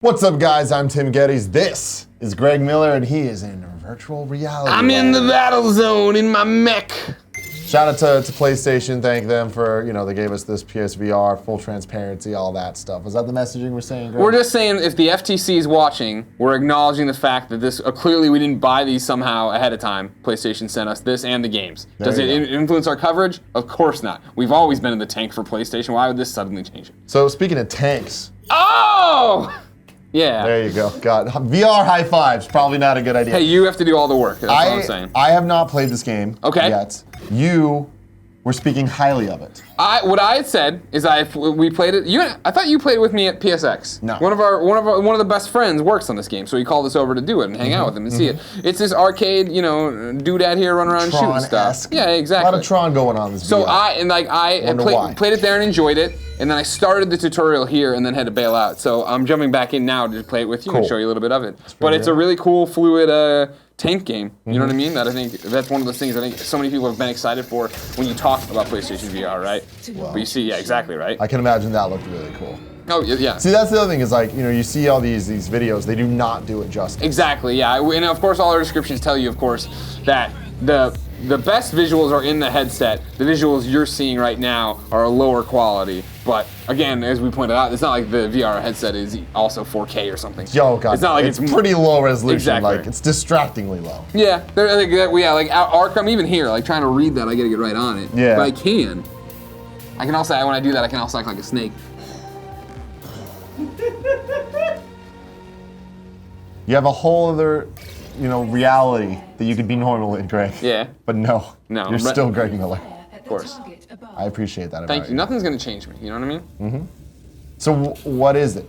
What's up, guys? I'm Tim Gettys. This is Greg Miller, and he is in virtual reality. I'm in the Battlezone in my mech. Shout out to PlayStation. Thank them for, they gave us this PSVR, full transparency, all that stuff. Was that the messaging we're saying, Greg? We're just saying if the FTC is watching, we're acknowledging the fact that this, clearly we didn't buy these somehow ahead of time. PlayStation sent us this and the games. Does it influence our coverage? Of course not. We've always been in the tank for PlayStation. Why would this suddenly change it? So speaking of tanks. Oh! Yeah. There you go. God, VR high fives, probably not a good idea. Hey, you have to do all the work. That's what I'm saying. I have not played this game yet. You were speaking highly of it. What I had said is we played it. I thought you played it with me at PSX. No. One of the best friends works on this game, so he called us over to do it and hang out with him and see it. It's this arcade, doodad here, run around shooting stuff. Yeah, exactly. A lot of Tron going on this. So VR. I played it there and enjoyed it, and then I started the tutorial here and then had to bail out. So I'm jumping back in now to play it with you and show you a little bit of it. But it's a really cool, fluid tank game. You know what I mean? That I think that's one of those things I think so many people have been excited for when you talk about PlayStation VR, right? Well, but you see, yeah, exactly, right? I can imagine that looked really cool. Oh, yeah. See, that's the other thing is you see all these videos, they do not do it justice. Exactly, yeah. And of course, all our descriptions tell you, of course, that the best visuals are in the headset. The visuals you're seeing right now are a lower quality. But again, as we pointed out, it's not like the VR headset is also 4K or something. Yo, God, it's not like it's pretty low resolution. Exactly. Like it's distractingly low. Yeah, like Arkham, even here, like trying to read that, I gotta get right on it. Yeah. But I can also, when I do that, I can also act like a snake. You have a whole other, reality that you could be normal in, Greg. Yeah. But no, you're still Greg Miller. Of course. I appreciate that about Thank you. Nothing's gonna change me, you know what I mean? Mm-hmm. So what is it?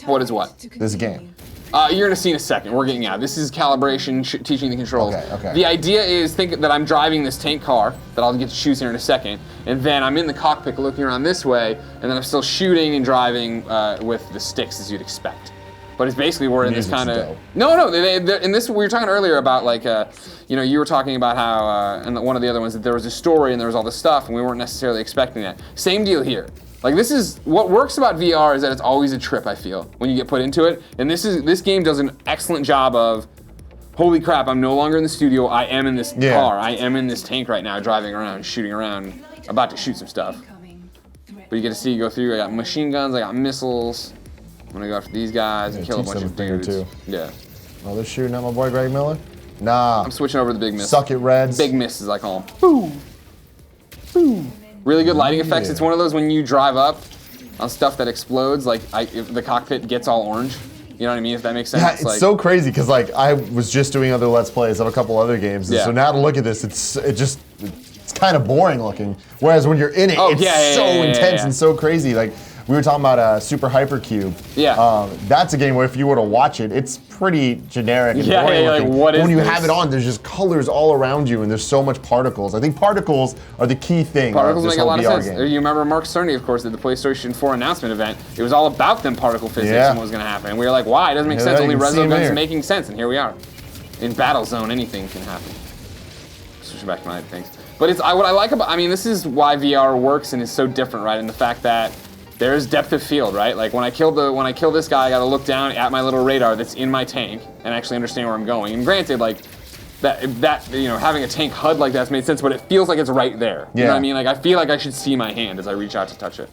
What is what? This game. You're gonna see in a second. We're getting out. This is calibration, teaching the controls. Okay. The idea is think that I'm driving this tank car that I'll get to choose here in a second, and then I'm in the cockpit looking around this way, and then I'm still shooting and driving with the sticks as you'd expect. But it's basically we're in this kind of in this we were talking earlier about you were talking about how and one of the other ones that there was a story and there was all this stuff and we weren't necessarily expecting that. Same deal here. Like this is what works about VR is that it's always a trip, I feel, when you get put into it. And this game does an excellent job of, holy crap, I'm no longer in the studio, I am in this car, I am in this tank right now, driving around, shooting around, about to shoot some stuff. But you get to see go through, I got machine guns, I got missiles. I'm gonna go after these guys and kill a bunch of dudes. Too. Yeah. Oh, they're shooting at my boy Greg Miller? Nah. I'm switching over to the big miss. Suck it, Reds. Big miss, as I call them. Boom. Boom. Really good lighting effects. It's one of those when you drive up on stuff that explodes, if the cockpit gets all orange. You know what I mean? If that makes sense. Yeah, it's so crazy because I was just doing other Let's Plays of a couple other games, and so now to look at this, it's kind of boring looking. Whereas when you're in it, it's so intense and so crazy. Like we were talking about Super Hypercube. Yeah. That's a game where if you were to watch it, it's pretty generic and boring looking. Like, what is when you this? have it on, there's just colors all around you, and there's so much particles. I think particles are the key thing. Particles of this make a lot whole of VR sense. game. You remember Mark Cerny, of course, at the PlayStation 4 announcement event. It was all about them particle physics and what was going to happen. And we were like, why? It doesn't make sense. Only Resogun's making sense, and here we are. In Battlezone, anything can happen. Switch back to my things. But what I like about, this is why VR works and is so different, right? In the fact that there's depth of field, right? Like when I kill this guy, I got to look down at my little radar that's in my tank and actually understand where I'm going. And granted, like that having a tank HUD like that's made sense, but it feels like it's right there. You know what I mean? Like I feel like I should see my hand as I reach out to touch it.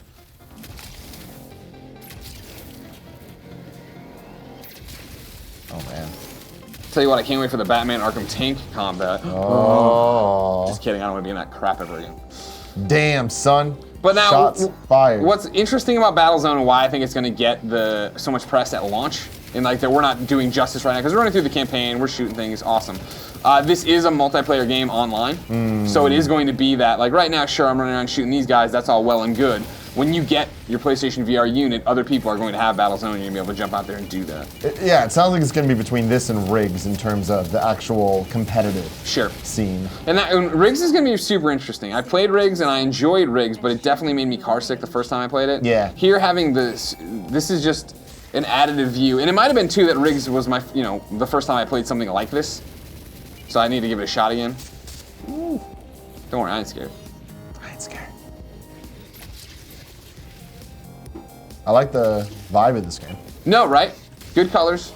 Oh man. Tell you what, I can't wait for the Batman Arkham tank combat. Oh. Just kidding, I don't want to be in that crap ever again. Damn, son. But now, shots fired. What's interesting about Battlezone and why I think it's going to get so much press at launch, and that we're not doing justice right now, because we're running through the campaign, we're shooting things, awesome. This is a multiplayer game online, so it is going to be that, like right now, sure, I'm running around shooting these guys, that's all well and good. When you get your PlayStation VR unit, other people are going to have Battlezone, and you're going to be able to jump out there and do that. It sounds like it's going to be between this and Riggs in terms of the actual competitive scene. And Riggs is going to be super interesting. I played Riggs and I enjoyed Riggs, but it definitely made me car sick the first time I played it. Yeah. Here having this is just an additive view, and it might have been too that Riggs was my, the first time I played something like this. So I need to give it a shot again. Ooh. Don't worry, I ain't scared. I like the vibe of this game. No, right? Good colors.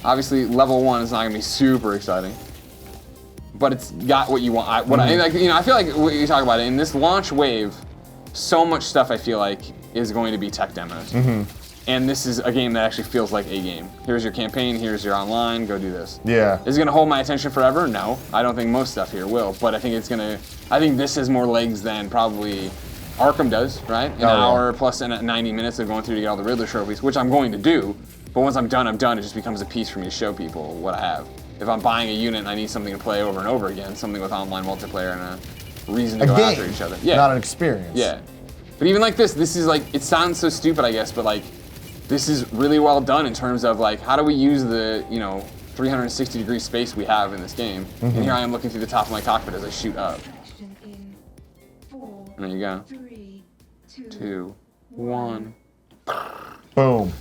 Obviously, level 1 is not gonna be super exciting, but it's got what you want. I feel like what you talk about in this launch wave, so much stuff I feel like is going to be tech demos. And this is a game that actually feels like a game. Here's your campaign, here's your online, go do this. Yeah. Is it gonna hold my attention forever? No, I don't think most stuff here will, but I think I think this has more legs than probably Arkham does, right? An hour plus 90 minutes of going through to get all the Riddler trophies, which I'm going to do, but once I'm done, I'm done. It just becomes a piece for me to show people what I have. If I'm buying a unit and I need something to play over and over again, something with online multiplayer and a reason to go after each other. Yeah. Not an experience. Yeah. But even like this is like, it sounds so stupid, I guess, but like, this is really well done in terms of like, how do we use the, 360-degree space we have in this game? And here I am looking through the top of my cockpit as I shoot up. And there you go. 3, 2, 1. Boom.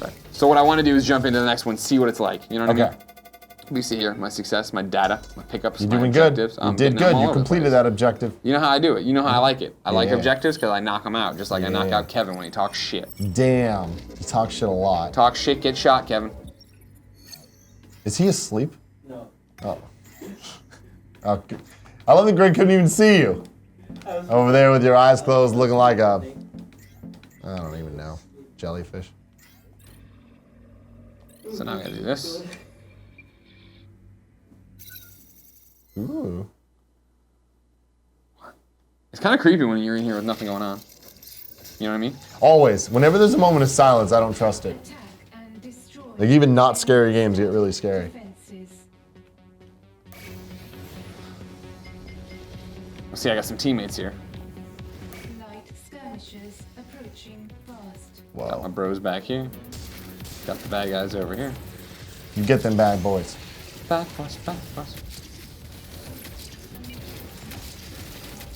Right. So what I want to do is jump into the next one, see what it's like. You know what I mean? We see here my success, my data, my pickups, You're my doing objectives. good. You did good. You completed that objective. You know how I do it. You know how I like it. I like objectives because I knock them out, just like I knock out Kevin when he talks shit. Damn. You talk shit a lot. Talk shit, get shot, Kevin. Is he asleep? No. Oh. Okay. I love that Greg couldn't even see you. Over there with your eyes closed, looking like a, I don't even know, jellyfish. So now I'm gonna do this. Ooh. It's kind of creepy when you're in here with nothing going on. You know what I mean? Always. Whenever there's a moment of silence, I don't trust it. Like even not scary games get really scary. See, I got some teammates here. Light skirmishers approaching fast. Got my bros back here. Got the bad guys over here. You get them bad boys. Bad boys, bad boys.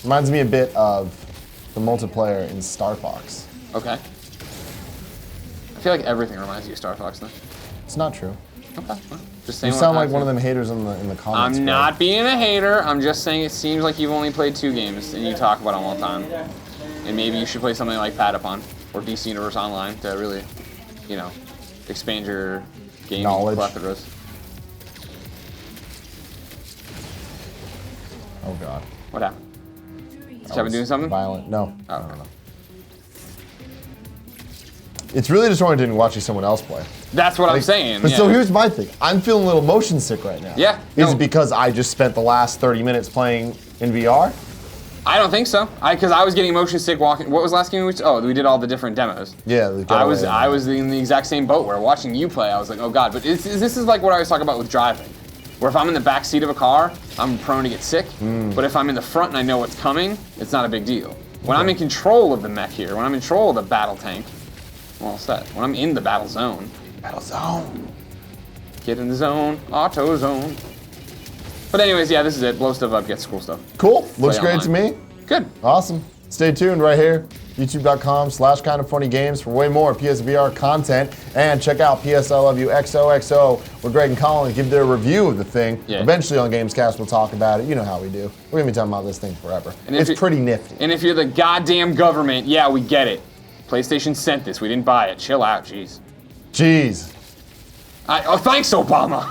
Reminds me a bit of the multiplayer in Star Fox. Okay. I feel like everything reminds you of Star Fox, though. It's not true. Okay. Well, just saying. You sound like one of them haters in the comments. I'm not being a hater. I'm just saying it seems like you've only played 2 games and you talk about them all the time. And maybe you should play something like Patapon or DC Universe Online to really, expand your gaming plethora. Oh God. What happened? Is Kevin doing something? Violent. No. Oh. No. It's really disorienting watching someone else play. That's what I'm saying. But so here's my thing. I'm feeling a little motion sick right now. Yeah. Is it because I just spent the last 30 minutes playing in VR? I don't think so. Because I was getting motion sick walking. What was the last game we we did all the different demos. Yeah. I was in the exact same boat where watching you play, I was like, oh God. But this is like what I was talking about with driving. Where if I'm in the back seat of a car, I'm prone to get sick. But if I'm in the front and I know what's coming, it's not a big deal. When I'm in control of the mech here, when I'm in control of the battle tank, I'm all set. When I'm in the battle zone, get in the zone, auto zone. But anyways, yeah, this is it. Blow stuff up, get cool stuff. Cool. Looks great to me. Good. Awesome. Stay tuned right here. YouTube.com/kindoffunnygames for way more PSVR content. And check out PS I Love You XOXO where Greg and Colin give their review of the thing. Yeah. Eventually on Gamescast we'll talk about it. You know how we do. We're going to be talking about this thing forever. And it's pretty nifty. And if you're the goddamn government, yeah, we get it. PlayStation sent this. We didn't buy it. Chill out, jeez. Jeez. Oh, thanks, Obama.